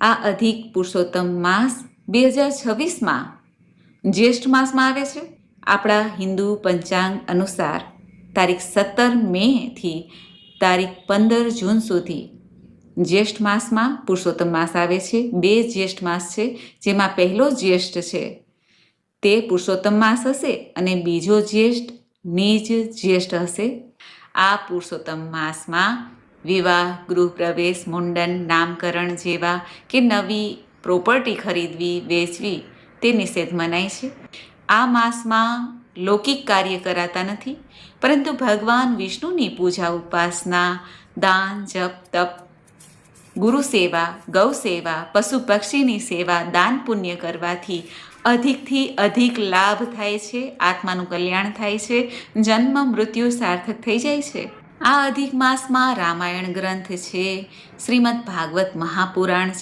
આ અધિક પુરુષોત્તમ માસ 2026માં જ્યેષ્ઠ માસમાં આવે છે. આપણા હિન્દુ પંચાંગ અનુસાર તારીખ 17 મેથી તારીખ 15 જૂન સુધી જ્યેષ્ઠ માસમાં પુરુષોત્તમ માસ આવે છે. 2 જ્યેષ્ઠ માસ છે, જેમાં પહેલો જ્યેષ્ઠ છે તે પુરુષોત્તમ માસ હશે અને બીજો જ્યેષ્ઠ નિજ જ્યેષ્ઠ હશે. આ પુરુષોત્તમ માસમાં વિવાહ, ગૃહપ્રવેશ, મુંડન, નામકરણ જેવા કે નવી પ્રોપર્ટી ખરીદવી, વેચવી તે નિષેધ મનાય છે. આ માસમાં લૌકિક કાર્ય કરાતા નથી, પરંતુ ભગવાન વિષ્ણુની પૂજા, ઉપાસના, દાન, જપ, તપ, ગુરુ સેવા, ગૌ સેવા, પશુ પક્ષીની સેવા, દાન પુણ્ય કરવાથી અધિકથી અધિક લાભ થાય છે, આત્માનું કલ્યાણ થાય છે, જન્મ મૃત્યુ સાર્થક થઈ જાય છે. આ અધિક માસમાં રામાયણ ગ્રંથ છે, શ્રીમદ ભાગવત મહાપુરાણ